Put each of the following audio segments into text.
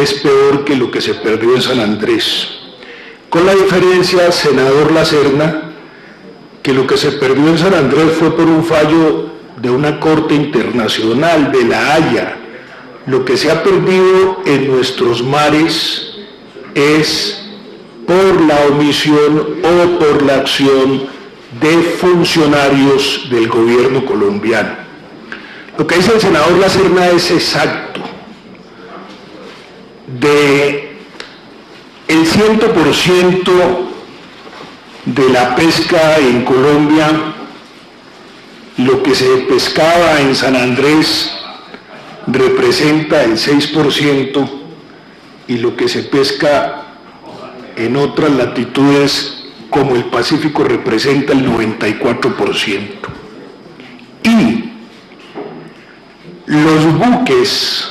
es peor que lo que se perdió en San Andrés. Con la diferencia, senador Lacerna, que lo que se perdió en San Andrés fue por un fallo de una corte internacional, de La Haya. Lo que se ha perdido en nuestros mares es por la omisión o por la acción de funcionarios del gobierno colombiano. Lo que dice el senador Lacerna es exacto. De el 100% de la pesca en Colombia, lo que se pescaba en San Andrés representa el 6% y lo que se pesca en otras latitudes como el Pacífico representa el 94%. Y los buques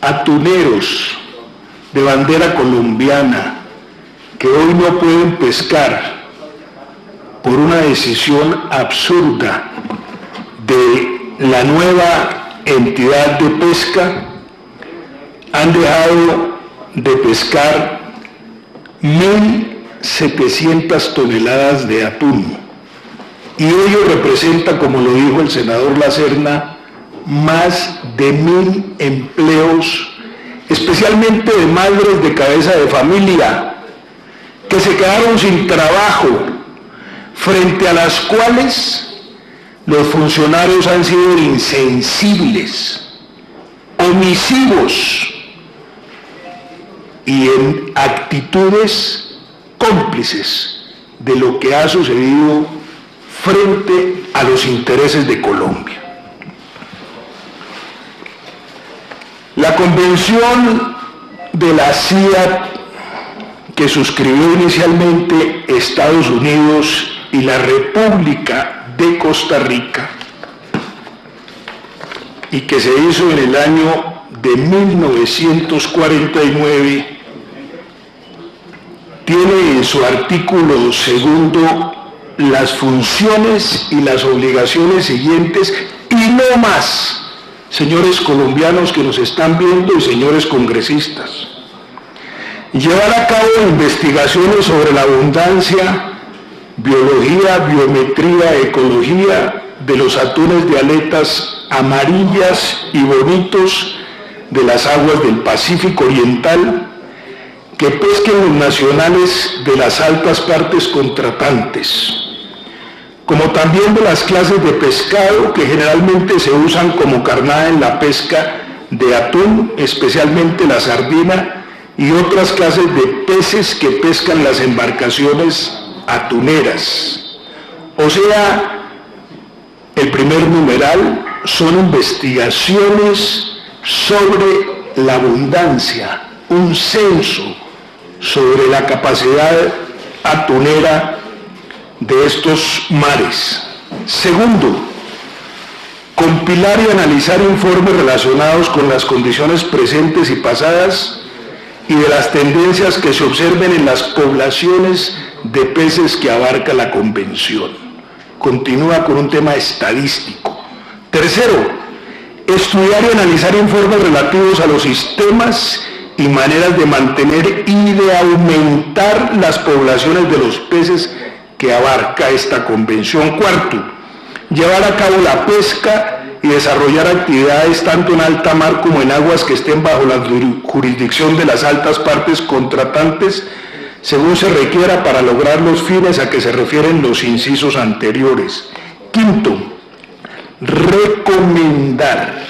atuneros de bandera colombiana que hoy no pueden pescar por una decisión absurda de la nueva entidad de pesca, han dejado de pescar 1.700 toneladas de atún, y ello representa, como lo dijo el senador Lacerna, más de 1.000 empleos, especialmente de madres de cabeza de familia, que se quedaron sin trabajo, frente a las cuales los funcionarios han sido insensibles, omisivos y en actitudes cómplices de lo que ha sucedido frente a los intereses de Colombia. La convención de la CIA que suscribió inicialmente Estados Unidos y la República de Costa Rica y que se hizo en el año de 1949, tiene en su artículo segundo las funciones y las obligaciones siguientes y no más, señores colombianos que nos están viendo y señores congresistas: llevar a cabo investigaciones sobre la abundancia, biología, biometría, ecología de los atunes de aletas amarillas y bonitos de las aguas del Pacífico Oriental, que pesquen los nacionales de las altas partes contratantes, como también de las clases de pescado que generalmente se usan como carnada en la pesca de atún, especialmente la sardina, y otras clases de peces que pescan las embarcaciones atuneras. O sea, el primer numeral son investigaciones sobre la abundancia, un censo sobre la capacidad atunera de estos mares. Segundo, compilar y analizar informes relacionados con las condiciones presentes y pasadas y de las tendencias que se observen en las poblaciones de peces que abarca la convención. Continúa con un tema estadístico. Tercero, estudiar y analizar informes relativos a los sistemas y maneras de mantener y de aumentar las poblaciones de los peces que abarca esta convención. Cuarto, llevar a cabo la pesca y desarrollar actividades tanto en alta mar como en aguas que estén bajo la jurisdicción de las altas partes contratantes, según se requiera para lograr los fines a que se refieren los incisos anteriores. Quinto, recomendar.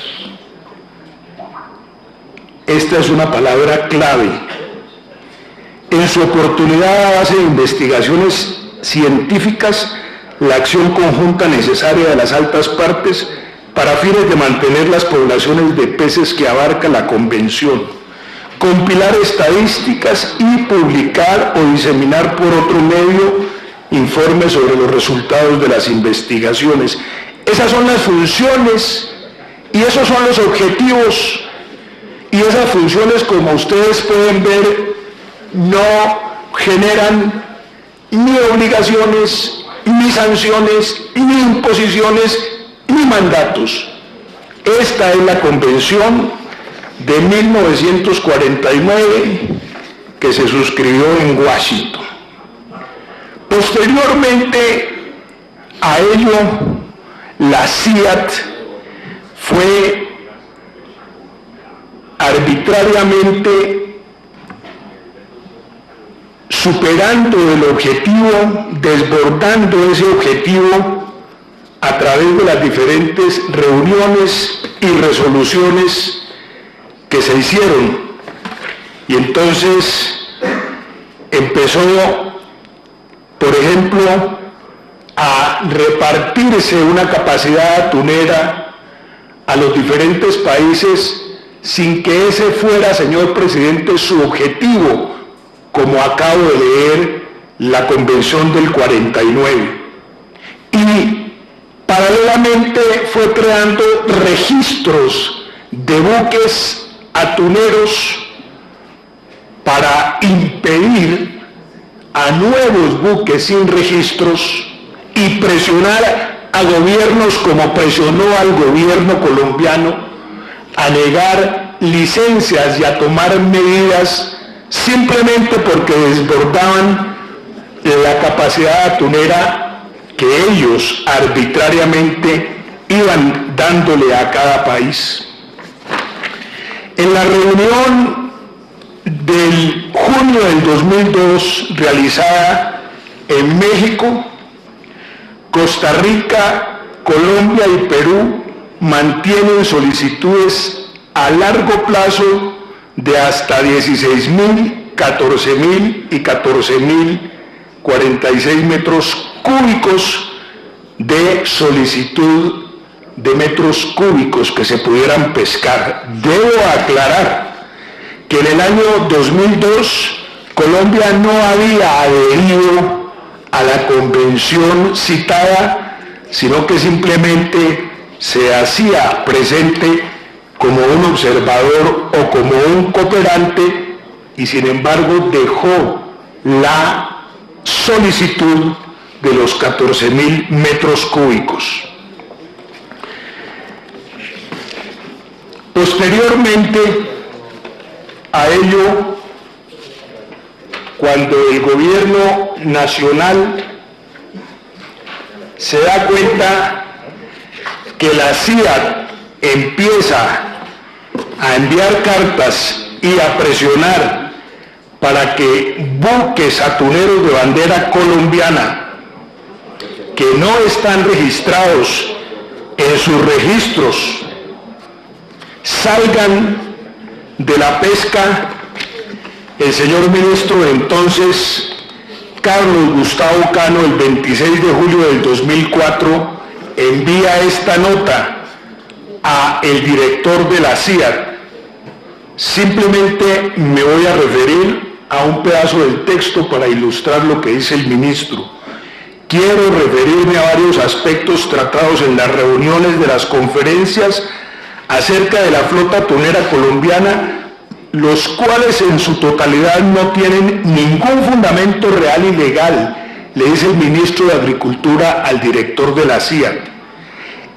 Esta es una palabra clave. En su oportunidad, a base de investigaciones científicas, la acción conjunta necesaria de las altas partes para fines de mantener las poblaciones de peces que abarca la convención, compilar estadísticas y publicar o diseminar por otro medio informes sobre los resultados de las investigaciones. Esas son las funciones y esos son los objetivos, y esas funciones, como ustedes pueden ver, no generan ni obligaciones, ni sanciones, ni imposiciones, ni mandatos. Esta es la convención de 1949 que se suscribió en Washington. Posteriormente a ello, la CIAT fue arbitrariamente superando el objetivo, desbordando ese objetivo a través de las diferentes reuniones y resoluciones que se hicieron. Y entonces empezó, por ejemplo, a repartirse una capacidad atunera a los diferentes países sin que ese fuera, señor presidente, su objetivo, como acabo de leer la Convención del 49. Y paralelamente fue creando registros de buques atuneros para impedir a nuevos buques sin registros y presionar a gobiernos como presionó al gobierno colombiano a negar licencias y a tomar medidas simplemente porque desbordaban la capacidad atunera que ellos arbitrariamente iban dándole a cada país. En la reunión del junio del 2002 realizada en México, Costa Rica, Colombia y Perú mantienen solicitudes a largo plazo de hasta 16.000, 14.000 y 14.046 metros cúbicos de solicitud de metros cúbicos que se pudieran pescar. Debo aclarar que en el año 2002 Colombia no había adherido a la convención citada, sino que simplemente se hacía presente como un observador o como un cooperante y sin embargo dejó la solicitud de los 14.000 metros cúbicos. Posteriormente a ello, cuando el gobierno nacional se da cuenta que la CIAT empieza a enviar cartas y a presionar para que buques atuneros de bandera colombiana que no están registrados en sus registros salgan de la pesca, el señor ministro de entonces, Carlos Gustavo Cano, el 26 de julio del 2004, envía esta nota a el director de la CIAT. Simplemente me voy a referir a un pedazo del texto para ilustrar lo que dice el ministro. Quiero referirme a varios aspectos tratados en las reuniones de las conferencias acerca de la flota atunera colombiana, los cuales en su totalidad no tienen ningún fundamento real y legal, le dice el ministro de Agricultura al director de la CIAT.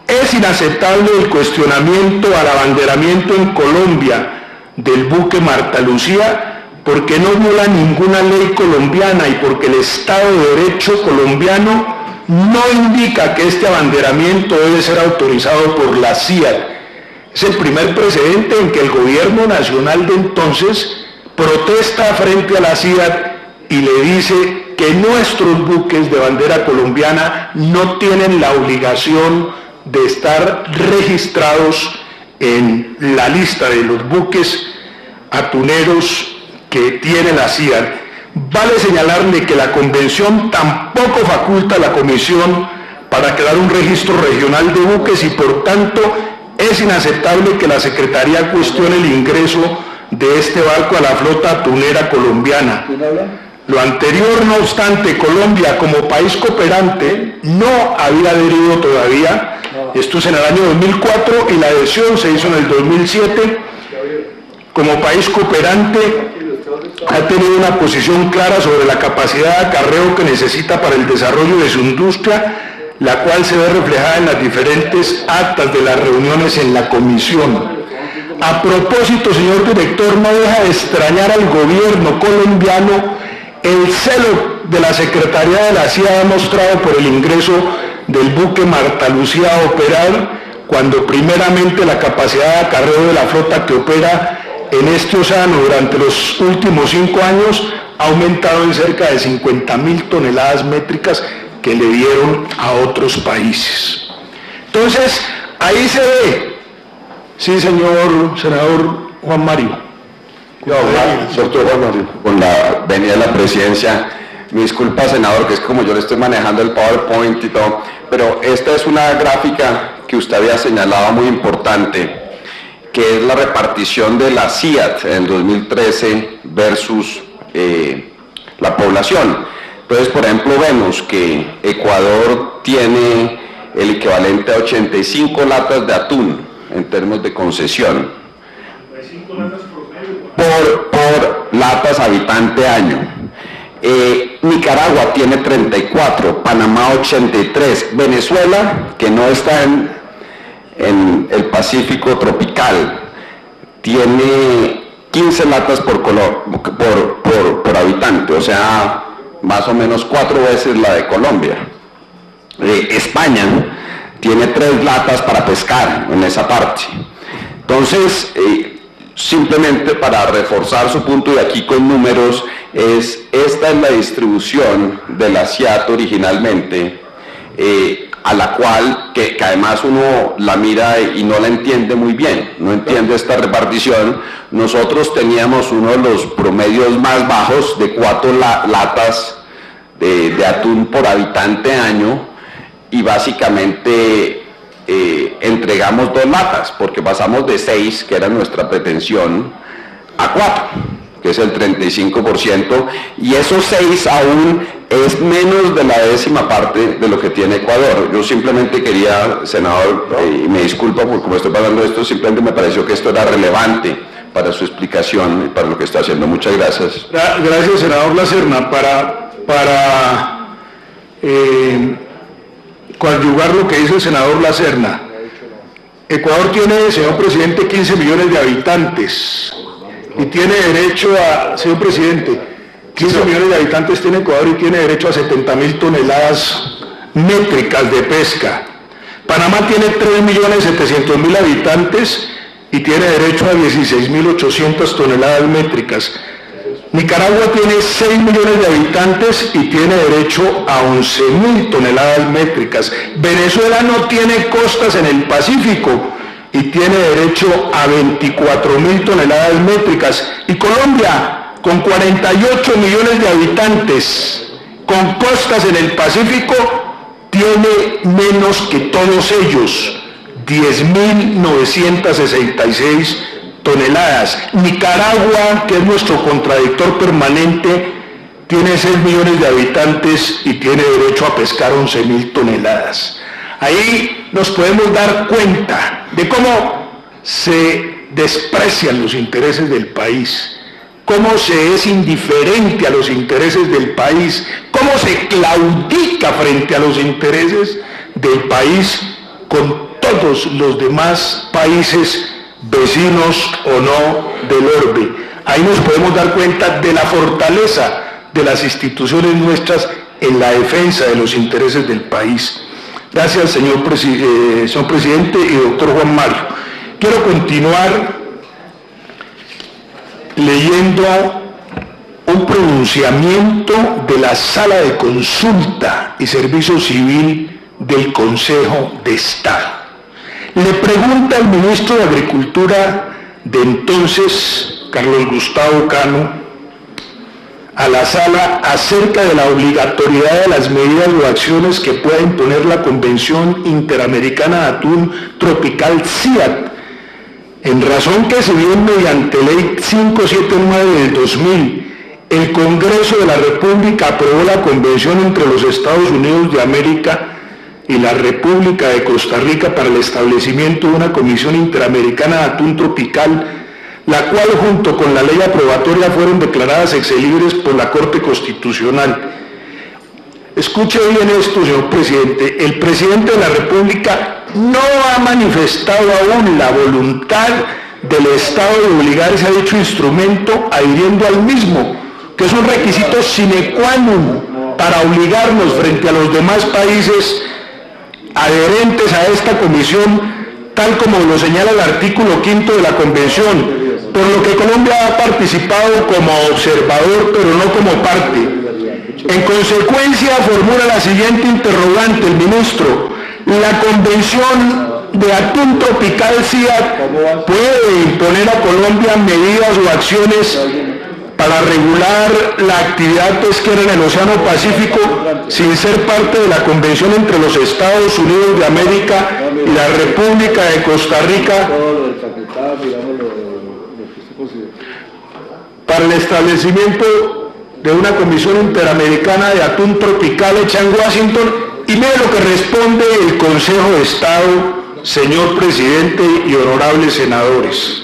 Es inaceptable el cuestionamiento al abanderamiento en Colombia del buque Marta Lucía porque no viola ninguna ley colombiana y porque el Estado de Derecho colombiano no indica que este abanderamiento debe ser autorizado por la CIAT. Es el primer precedente en que el gobierno nacional de entonces protesta frente a la CIAT y le dice que nuestros buques de bandera colombiana no tienen la obligación de estar registrados en la lista de los buques atuneros que tiene la CIAT. Vale señalarle que la convención tampoco faculta a la comisión para crear un registro regional de buques y por tanto es inaceptable que la Secretaría cuestione el ingreso de este barco a la flota atunera colombiana. Lo anterior, no obstante, Colombia como país cooperante no había adherido todavía. Esto es en el año 2004 y la adhesión se hizo en el 2007. Como país cooperante ha tenido una posición clara sobre la capacidad de acarreo que necesita para el desarrollo de su industria, la cual se ve reflejada en las diferentes actas de las reuniones en la comisión. A propósito, señor director, no deja de extrañar al gobierno colombiano el celo de la Secretaría de la CIA demostrado por el ingreso del buque Marta Lucía a operar, cuando primeramente la capacidad de acarreo de la flota que opera en este océano durante los últimos 5 años ha aumentado en cerca de 50.000 toneladas métricas que le dieron a otros países. Entonces, ahí se ve. Sí, señor senador Juan Mario. Doctor Juan Mario. Con la venida de la presidencia, me disculpa, senador, que es como yo le estoy manejando el PowerPoint y todo, pero esta es una gráfica que usted había señalado muy importante, que es la repartición de la CIAT en el 2013 versus la población. Entonces, por ejemplo, vemos que Ecuador tiene el equivalente a 85 latas de atún en términos de concesión por latas habitante año. Nicaragua tiene 34, Panamá 83, Venezuela, que no está en el Pacífico tropical, tiene 15 latas por habitante, o sea, más o menos 4 veces la de Colombia. España tiene 3 latas para pescar en esa parte. Entonces, simplemente para reforzar su punto, y aquí con números, esta es la distribución de la CIAT originalmente, a la cual, que además uno la mira y no la entiende muy bien, no entiende esta repartición. Nosotros teníamos uno de los promedios más bajos de 4 latas de atún por habitante año, y básicamente entregamos 2 latas, porque pasamos de 6, que era nuestra pretensión, a 4, que es el 35%, y esos 6 aún es menos de la 10ª parte de lo que tiene Ecuador. Yo simplemente quería, senador, y me disculpa por cómo estoy pasando esto, simplemente me pareció que esto era relevante para su explicación y para lo que está haciendo. Muchas gracias. Gracias, senador Lacerna. Para coadyuvar lo que dice el senador Lacerna, Ecuador tiene, señor presidente, 15 millones de habitantes y tiene derecho a, señor presidente, 15 millones de habitantes tiene Ecuador y tiene derecho a 70.000 toneladas métricas de pesca. Panamá tiene 3.700.000 habitantes y tiene derecho a 16.800 toneladas métricas. Nicaragua tiene 6 millones de habitantes y tiene derecho a 11.000 toneladas métricas. Venezuela no tiene costas en el Pacífico y tiene derecho a 24.000 toneladas métricas. Y Colombia, con 48 millones de habitantes, con costas en el Pacífico, tiene menos que todos ellos, 10.966 toneladas. Nicaragua, que es nuestro contradictor permanente, tiene 6 millones de habitantes y tiene derecho a pescar 11.000 toneladas. Ahí nos podemos dar cuenta de cómo se desprecian los intereses del país, cómo se es indiferente a los intereses del país, cómo se claudica frente a los intereses del país con todos los demás países vecinos o no del orbe. Ahí nos podemos dar cuenta de la fortaleza de las instituciones nuestras en la defensa de los intereses del país. Gracias, señor presidente y doctor Juan Mario. Quiero continuar leyendo un pronunciamiento de la Sala de Consulta y Servicio Civil del Consejo de Estado. Le pregunta al ministro de Agricultura de entonces, Carlos Gustavo Cano, a la Sala acerca de la obligatoriedad de las medidas o acciones que pueda imponer la Convención Interamericana de Atún Tropical CIAT, en razón que si bien mediante Ley 579 del 2000, el Congreso de la República aprobó la Convención entre los Estados Unidos de América y la República de Costa Rica para el establecimiento de una Comisión Interamericana de Atún Tropical, la cual junto con la ley aprobatoria fueron declaradas excelibres por la Corte Constitucional. Escuche bien esto, señor presidente. El presidente de la República no ha manifestado aún la voluntad del Estado de obligarse a dicho instrumento adhiriendo al mismo, que es un requisito sine qua non para obligarnos frente a los demás países adherentes a esta comisión, tal como lo señala el artículo 5 de la Convención, por lo que Colombia ha participado como observador, pero no como parte. En consecuencia, formula la siguiente interrogante el ministro: ¿la Convención de Atún Tropical CIAT puede imponer a Colombia medidas o acciones para regular la actividad pesquera en el Océano Pacífico sin ser parte de la Convención entre los Estados Unidos de América y la República de Costa Rica para el establecimiento de una Comisión Interamericana de Atún Tropical hecha en Washington? Y mire lo que responde el Consejo de Estado, señor presidente y honorables senadores.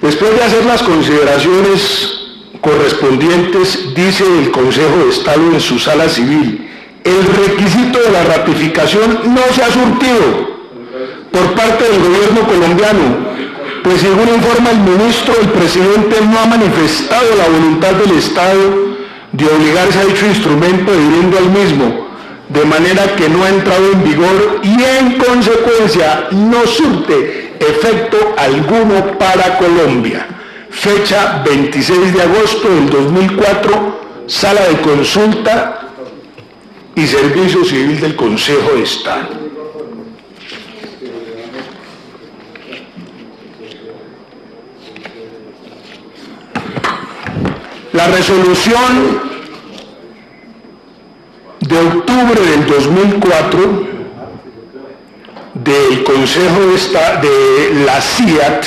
Después de hacer las consideraciones correspondientes, dice el Consejo de Estado en su sala civil: el requisito de la ratificación no se ha surtido por parte del gobierno colombiano, pues según informa el ministro, el presidente no ha manifestado la voluntad del Estado de obligarse a dicho instrumento adhiriendo al mismo, de manera que no ha entrado en vigor y en consecuencia no surte efecto alguno para Colombia. Fecha 26 de agosto del 2004, Sala de Consulta y Servicio Civil del Consejo de Estado. La resolución de octubre del 2004 del Consejo de la CIAT,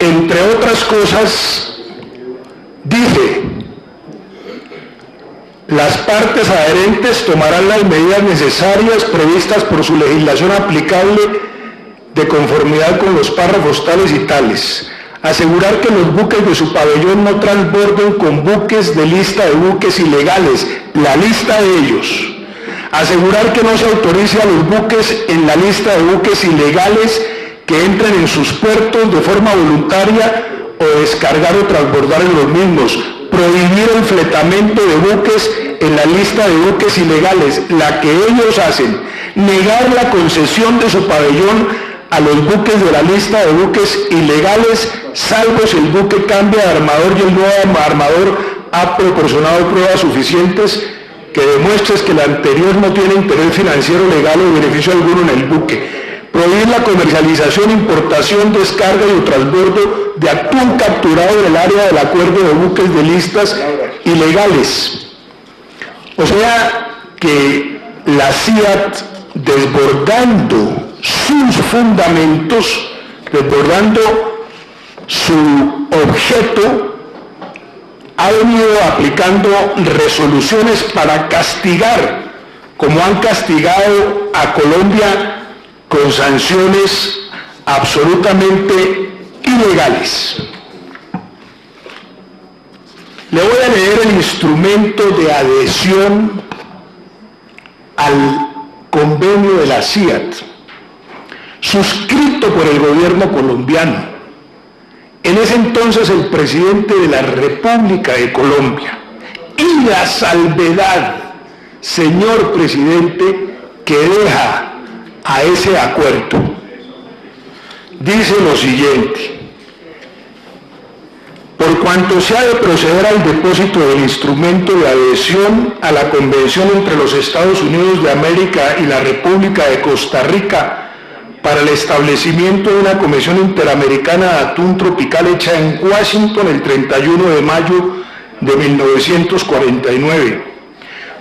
entre otras cosas, dice: las partes adherentes tomarán las medidas necesarias previstas por su legislación aplicable de conformidad con los párrafos tales y tales. Asegurar que los buques de su pabellón no transborden con buques de lista de buques ilegales, la lista de ellos. Asegurar que no se autorice a los buques en la lista de buques ilegales que entren en sus puertos de forma voluntaria o descargar o transbordar en los mismos. Prohibir el fletamento de buques en la lista de buques ilegales, la que ellos hacen. Negar la concesión de su pabellón a los buques de la lista de buques ilegales, salvo si el buque cambia de armador y el nuevo armador ha proporcionado pruebas suficientes que demuestres que el anterior no tiene interés financiero, legal o beneficio alguno en el buque. Prohibir la comercialización, importación, descarga y o transbordo de atún capturado en el área del acuerdo de buques de listas ilegales. O sea que la CIAT, desbordando sus fundamentos, desbordando su objeto, ha venido aplicando resoluciones para castigar, como han castigado a Colombia con sanciones absolutamente ilegales. Le voy a leer el instrumento de adhesión al convenio de la CIAT, suscrito por el gobierno colombiano. En ese entonces el presidente de la República de Colombia. Y la salvedad, señor presidente, que deja a ese acuerdo, dice lo siguiente: por cuanto se ha de proceder al depósito del instrumento de adhesión a la Convención entre los Estados Unidos de América y la República de Costa Rica para el establecimiento de una Comisión Interamericana de Atún Tropical hecha en Washington el 31 de mayo de 1949.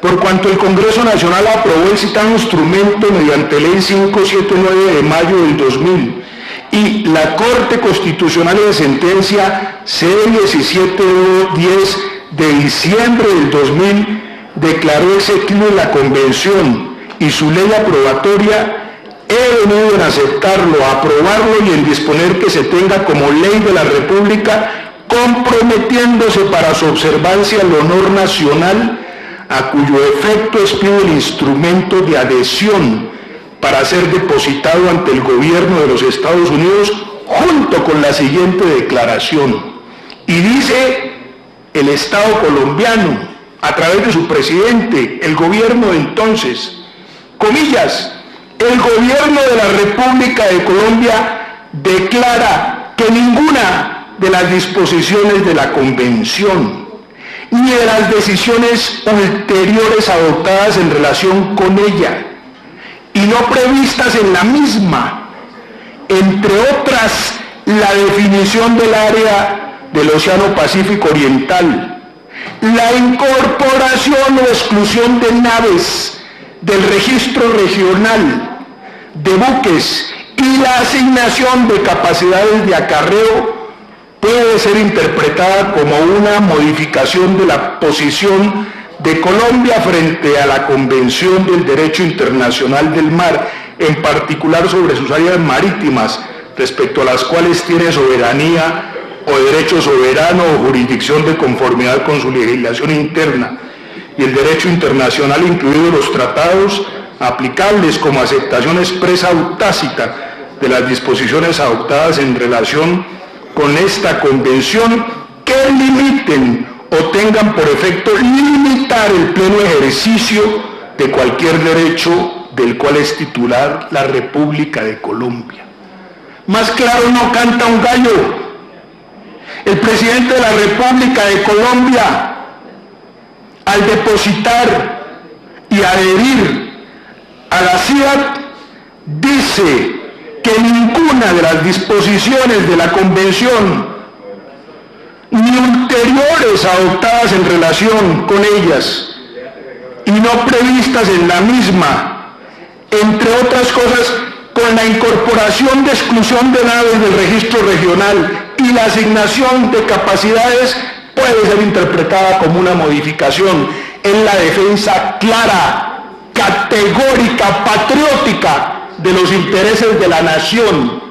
Por cuanto el Congreso Nacional aprobó el citado instrumento mediante Ley 579 de mayo del 2000 y la Corte Constitucional en sentencia C-1710 de diciembre del 2000 declaró exequible la Convención y su ley aprobatoria, he venido en aceptarlo, aprobarlo y en disponer que se tenga como ley de la República, comprometiéndose para su observancia el honor nacional, a cuyo efecto expido el instrumento de adhesión para ser depositado ante el gobierno de los Estados Unidos junto con la siguiente declaración. Y dice el Estado colombiano, a través de su presidente, el gobierno de entonces, comillas, el gobierno de la República de Colombia declara que ninguna de las disposiciones de la Convención ni de las decisiones ulteriores adoptadas en relación con ella y no previstas en la misma, entre otras la definición del área del Océano Pacífico Oriental, la incorporación o exclusión de naves del registro regional de buques y la asignación de capacidades de acarreo puede ser interpretada como una modificación de la posición de Colombia frente a la Convención del Derecho Internacional del Mar, en particular sobre sus áreas marítimas, respecto a las cuales tiene soberanía o derecho soberano o jurisdicción de conformidad con su legislación interna, y el derecho internacional, incluidos los tratados aplicables como aceptación expresa o tácita de las disposiciones adoptadas en relación con esta convención que limiten o tengan por efecto limitar el pleno ejercicio de cualquier derecho del cual es titular la República de Colombia. Más claro no canta un gallo. El presidente de la República de Colombia, al depositar y adherir a la CIAT, dice que ninguna de las disposiciones de la Convención, ni ulteriores adoptadas en relación con ellas, y no previstas en la misma, entre otras cosas, con la incorporación de exclusión de naves del registro regional y la asignación de capacidades, puede ser interpretada como una modificación en la defensa clara, categórica, patriótica de los intereses de la nación,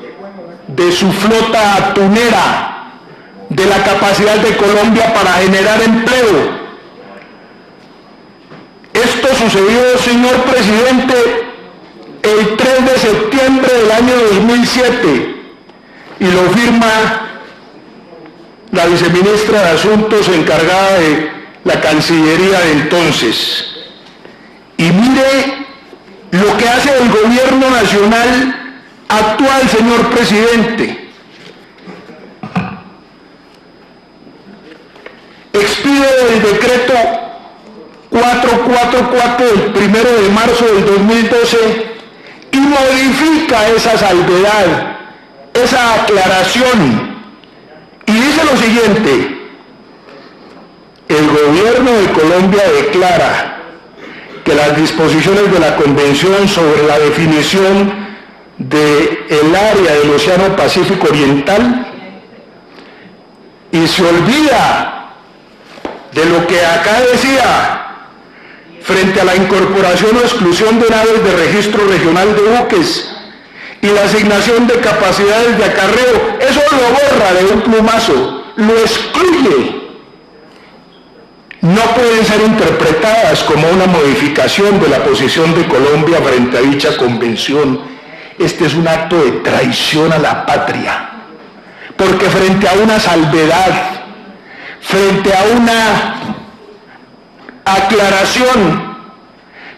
de su flota atunera, de la capacidad de Colombia para generar empleo. Esto sucedió, señor presidente, el 3 de septiembre del año 2007 y lo firma la viceministra de Asuntos encargada de la Cancillería de entonces. Y mire lo que hace el gobierno nacional actual, señor presidente. Expide el decreto 444 del 1 de marzo del 2012 y modifica esa salvedad, esa aclaración, y dice lo siguiente: el gobierno de Colombia declara que las disposiciones de la Convención sobre la definición del área del Océano Pacífico Oriental, y se olvida de lo que acá decía frente a la incorporación o exclusión de naves de registro regional de buques y la asignación de capacidades de acarreo, eso lo borra de un plumazo, lo excluye. No pueden ser interpretadas como una modificación de la posición de Colombia frente a dicha convención. Este es un acto de traición a la patria, porque frente a una salvedad, frente a una aclaración,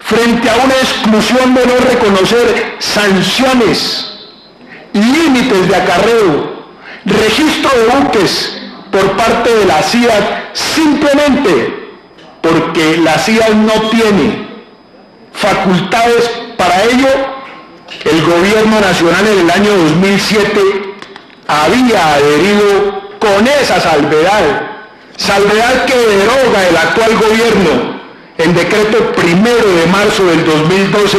frente a una exclusión de no reconocer sanciones, límites de acarreo, registro de buques por parte de la CIAT, simplemente porque la CIAT no tiene facultades para ello, el gobierno nacional en el año 2007 había adherido con esa salvedad que deroga el actual gobierno en decreto 1 de marzo del 2012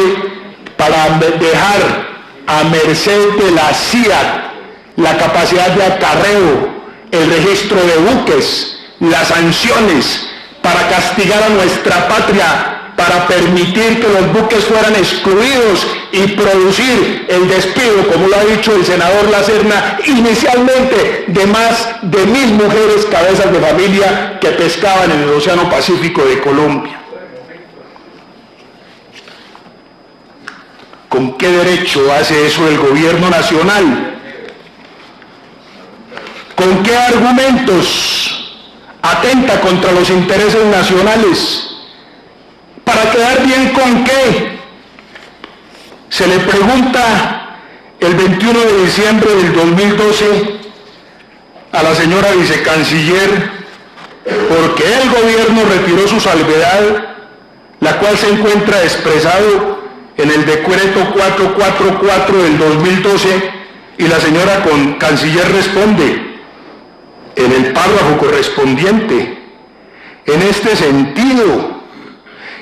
para dejar a merced de la CIAT la capacidad de acarreo, el registro de buques, las sanciones, para castigar a nuestra patria, para permitir que los buques fueran excluidos y producir el despido, como lo ha dicho el senador Lacerna, inicialmente de más de 1000 mujeres cabezas de familia que pescaban en el Océano Pacífico de Colombia. ¿Con qué derecho hace eso el gobierno nacional? ¿Con qué argumentos atenta contra los intereses nacionales? ¿Para quedar bien con qué? Se le pregunta el 21 de diciembre del 2012 a la señora vicecanciller por qué el gobierno retiró su salvedad, la cual se encuentra expresado en el decreto 444 del 2012, y la señora canciller responde en el párrafo correspondiente: en este sentido,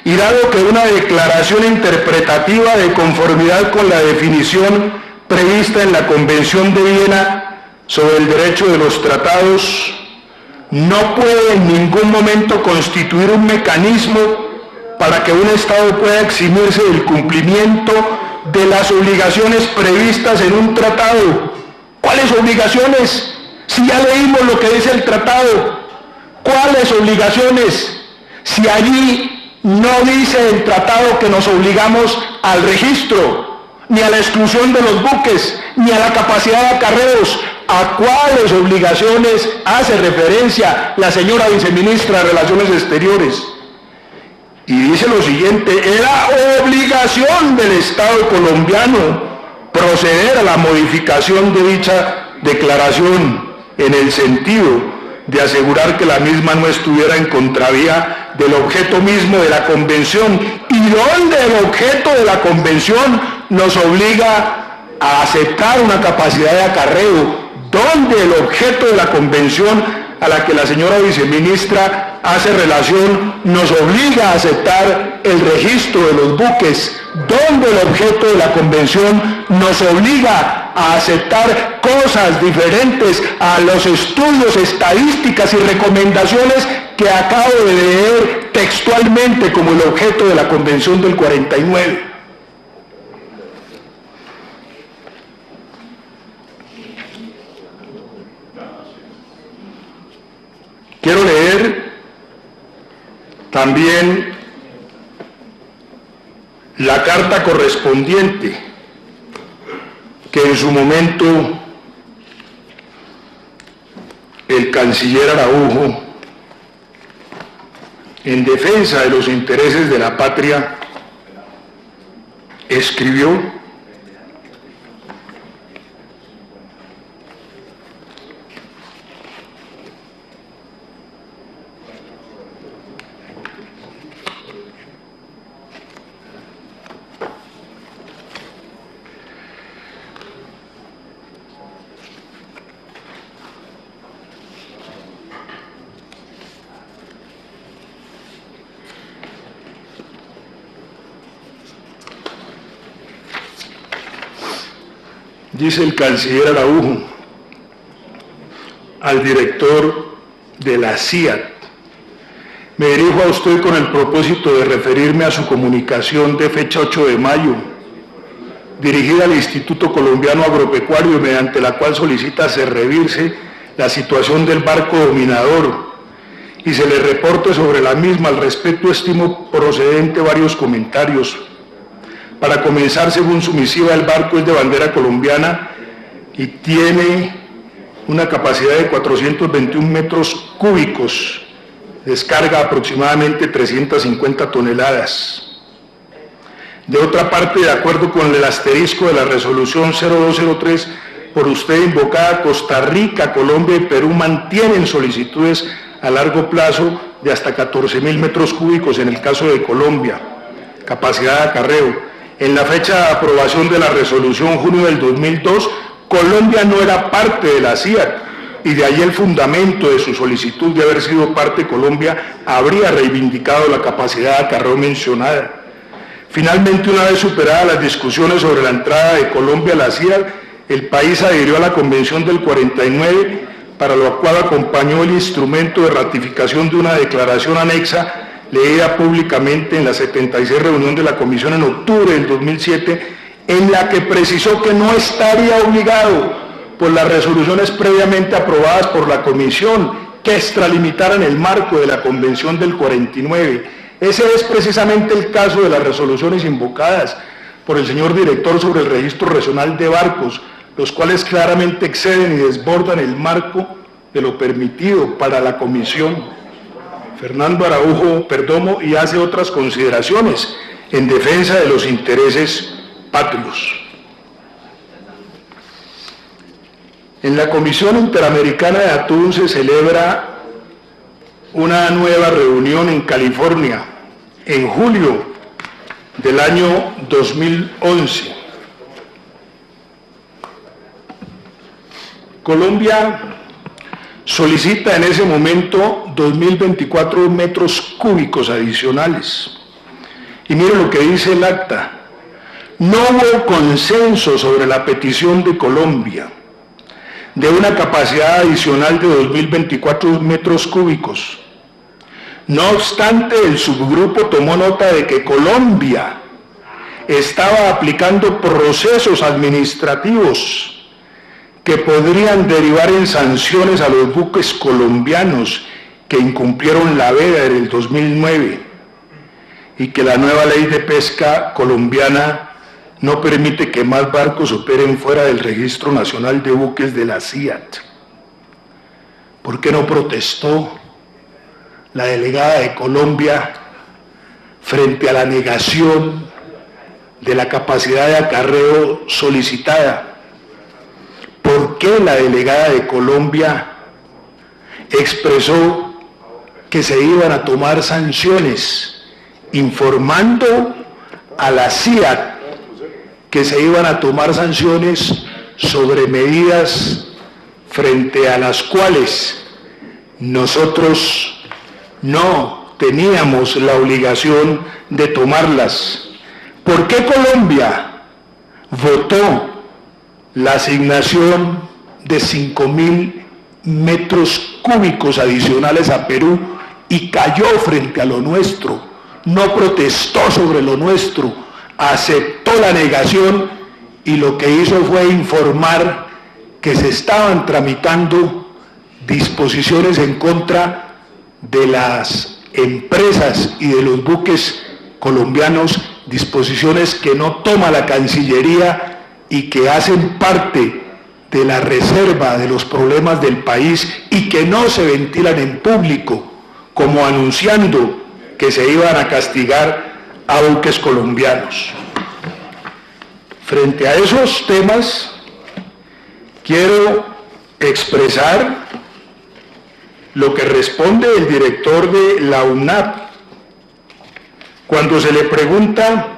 y dado que una declaración interpretativa de conformidad con la definición prevista en la Convención de Viena sobre el derecho de los tratados no puede en ningún momento constituir un mecanismo para que un Estado pueda eximirse del cumplimiento de las obligaciones previstas en un tratado. ¿Cuáles obligaciones? Si ya leímos lo que dice el tratado. ¿Cuáles obligaciones? Si allí no dice el tratado que nos obligamos al registro, ni a la exclusión de los buques, ni a la capacidad de acarreos. ¿A cuáles obligaciones hace referencia la señora viceministra de Relaciones Exteriores? Y dice lo siguiente: era obligación del Estado colombiano proceder a la modificación de dicha declaración en el sentido de asegurar que la misma no estuviera en contravía del objeto mismo de la Convención. ¿Y dónde el objeto de la Convención nos obliga a aceptar una capacidad de acarreo? ¿Dónde el objeto de la Convención a la que la señora viceministra hace relación nos obliga a aceptar el registro de los buques? ¿Dónde el objeto de la Convención nos obliga a aceptar cosas diferentes a los estudios, estadísticas y recomendaciones que acabo de leer textualmente como el objeto de la Convención del 49? Quiero leer también la carta correspondiente que en su momento el canciller Araujo, en defensa de los intereses de la patria, escribió. Dice el canciller Araujo al director de la CIAT: me dirijo a usted con el propósito de referirme a su comunicación de fecha 8 de mayo, dirigida al Instituto Colombiano Agropecuario, mediante la cual solicita se revise la situación del barco dominador y se le reporte sobre la misma. Al respecto estimo procedente varios comentarios. Para comenzar, según su misiva, el barco es de bandera colombiana y tiene una capacidad de 421 metros cúbicos, descarga aproximadamente 350 toneladas. De otra parte, de acuerdo con el asterisco de la resolución 0203 por usted invocada, Costa Rica, Colombia y Perú mantienen solicitudes a largo plazo de hasta 14.000 metros cúbicos en el caso de Colombia, capacidad de acarreo. En la fecha de aprobación de la resolución, junio del 2002, Colombia no era parte de la CIAT, y de ahí el fundamento de su solicitud de haber sido parte. Colombia habría reivindicado la capacidad de acarreo mencionada. Finalmente, una vez superadas las discusiones sobre la entrada de Colombia a la CIAT, el país adhirió a la Convención del 49, para lo cual acompañó el instrumento de ratificación de una declaración anexa leída públicamente en la 76 reunión de la Comisión en octubre del 2007, en la que precisó que no estaría obligado por las resoluciones previamente aprobadas por la Comisión que extralimitaran el marco de la Convención del 49. Ese es precisamente el caso de las resoluciones invocadas. por el señor director sobre el registro regional de barcos, los cuales claramente exceden y desbordan el marco de lo permitido para la comisión. Fernando Araujo Perdomo, y hace otras consideraciones en defensa de los intereses patrios. En la Comisión Interamericana de Atún se celebra una nueva reunión en California en julio del año 2011. Colombia solicita en ese momento 2.024 metros cúbicos adicionales. Y mire lo que dice el acta. No hubo consenso sobre la petición de Colombia de una capacidad adicional de 2.024 metros cúbicos. No obstante, el subgrupo tomó nota de que Colombia estaba aplicando procesos administrativos que podrían derivar en sanciones a los buques colombianos que incumplieron la veda en el 2009 y que la nueva ley de pesca colombiana no permite que más barcos operen fuera del Registro Nacional de Buques de la CIAT. ¿Por qué no protestó la delegada de Colombia frente a la negación de la capacidad de acarreo solicitada? ¿Por qué la delegada de Colombia expresó que se iban a tomar sanciones, informando a la CIAT que se iban a tomar sanciones sobre medidas frente a las cuales nosotros no teníamos la obligación de tomarlas? ¿Por qué Colombia votó la asignación de 5.000 metros cúbicos adicionales a Perú y cayó frente a lo nuestro? No protestó sobre lo nuestro, aceptó la negación y lo que hizo fue informar que se estaban tramitando disposiciones en contra de las empresas y de los buques colombianos, disposiciones que no toma la Cancillería y que hacen parte de la reserva de los problemas del país y que no se ventilan en público, como anunciando que se iban a castigar a buques colombianos. Frente a esos temas, quiero expresar lo que responde el director de la UNAP cuando se le pregunta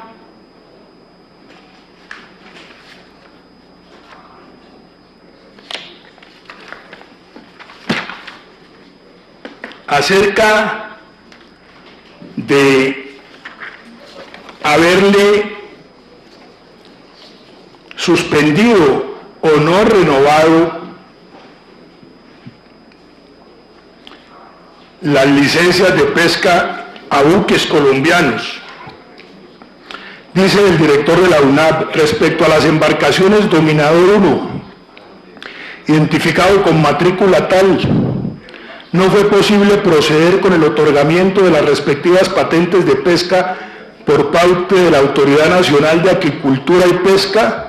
acerca de haberle suspendido o no renovado las licencias de pesca a buques colombianos. Dice el director de la UNAP, respecto a las embarcaciones Dominador 1, identificado con matrícula tal, no fue posible proceder con el otorgamiento de las respectivas patentes de pesca por parte de la Autoridad Nacional de Acuicultura y Pesca,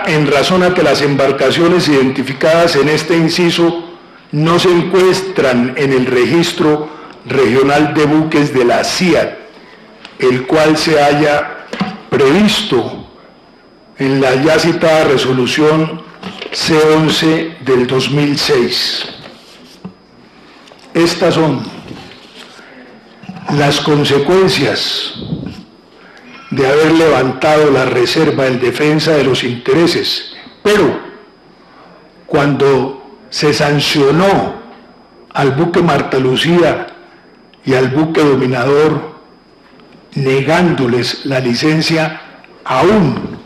en razón a que las embarcaciones identificadas en este inciso no se encuentran en el Registro Regional de Buques de la CIAT, el cual se haya previsto en la ya citada resolución C11 del 2006. Estas son las consecuencias de haber levantado la reserva en defensa de los intereses, pero cuando se sancionó al buque Marta Lucía y al buque Dominador negándoles la licencia, aún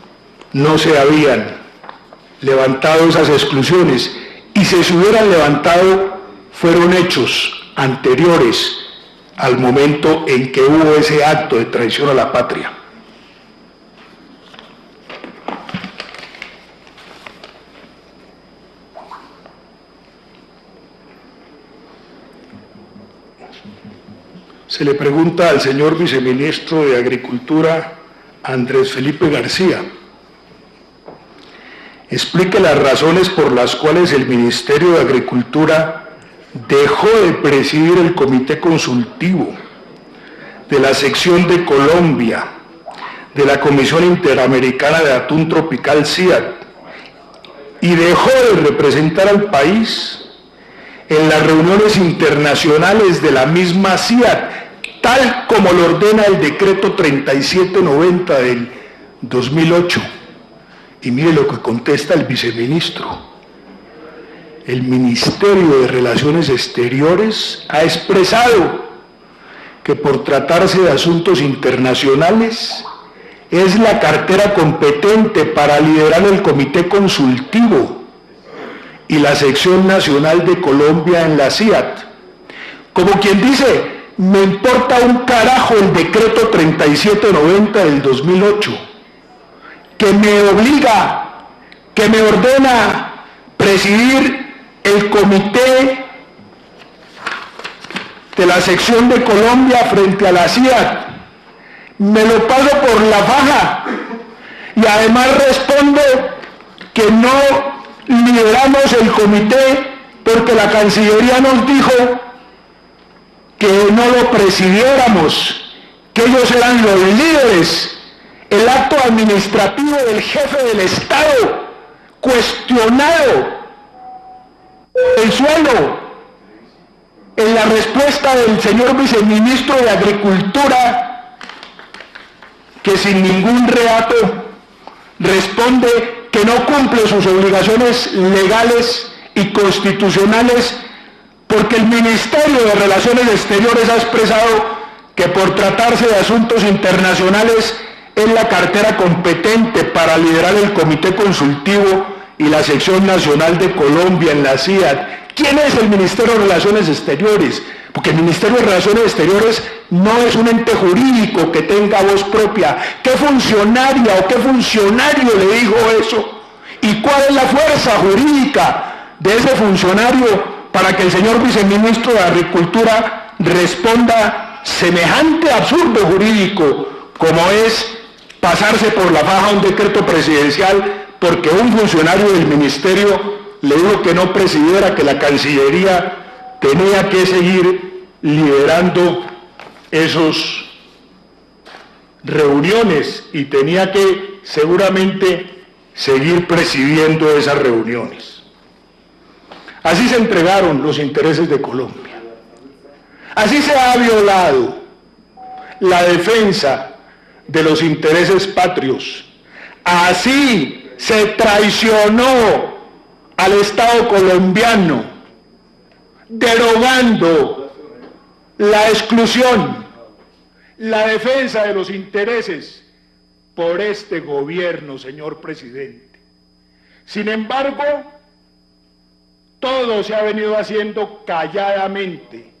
no se habían levantado esas exclusiones, y si se hubieran levantado fueron hechos anteriores al momento en que hubo ese acto de traición a la patria. se le pregunta al señor viceministro de Agricultura, Andrés Felipe García, explique las razones por las cuales el Ministerio de Agricultura dejó de presidir el Comité Consultivo de la sección de Colombia de la Comisión Interamericana de Atún Tropical CIAT y dejó de representar al país en las reuniones internacionales de la misma CIAT, tal como lo ordena el decreto 3790 del 2008. Y mire lo que contesta el viceministro. El Ministerio de Relaciones Exteriores ha expresado que por tratarse de asuntos internacionales es la cartera competente para liderar el Comité Consultivo y la sección nacional de Colombia en la CIAT. Como quien dice, me importa un carajo el decreto 3790 del 2008, que me obliga, que me ordena presidir el comité de la sección de Colombia frente a la CIAT. Me lo paso por la faja y además respondo que no lideramos el comité porque la Cancillería nos dijo que no lo presidiéramos, que ellos eran los líderes. El acto administrativo del jefe del Estado, cuestionado el suelo, en la respuesta del señor viceministro de Agricultura, que sin ningún reato responde que no cumple sus obligaciones legales y constitucionales porque el Ministerio de Relaciones Exteriores ha expresado que por tratarse de asuntos internacionales es la cartera competente para liderar el Comité Consultivo y la sección nacional de Colombia en la CIAT. ¿Quién es el Ministerio de Relaciones Exteriores? Porque el Ministerio de Relaciones Exteriores no es un ente jurídico que tenga voz propia. ¿Qué funcionaria o qué funcionario le dijo eso? ¿Y cuál es la fuerza jurídica de ese funcionario para que el señor viceministro de Agricultura responda semejante absurdo jurídico como es pasarse por la faja un decreto presidencial porque un funcionario del ministerio le dijo que no presidiera, que la Cancillería tenía que seguir liderando esas reuniones y tenía que seguramente seguir presidiendo esas reuniones? Así se entregaron los intereses de Colombia. Así se ha violado la defensa de los intereses patrios. Así se traicionó al Estado colombiano, derogando la exclusión, la defensa de los intereses por este gobierno, señor presidente. Sin embargo, todo se ha venido haciendo calladamente.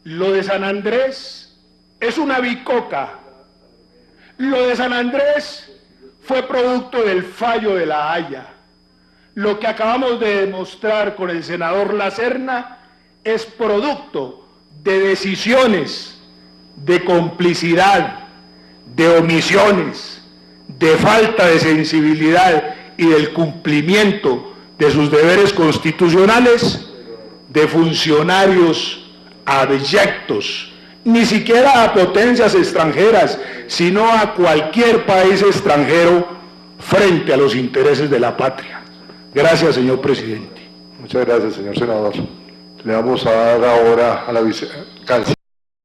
Lo de San Andrés es una bicoca. Lo de San Andrés fue producto del fallo de La Haya. Lo que acabamos de demostrar con el senador La Serna es producto de decisiones, de complicidad, de omisiones, de falta de sensibilidad y del cumplimiento de sus deberes constitucionales de funcionarios abyectos, ni siquiera a potencias extranjeras, sino a cualquier país extranjero frente a los intereses de la patria. Gracias, señor presidente. Muchas gracias, señor senador. Le vamos a dar ahora a la vicecanciller.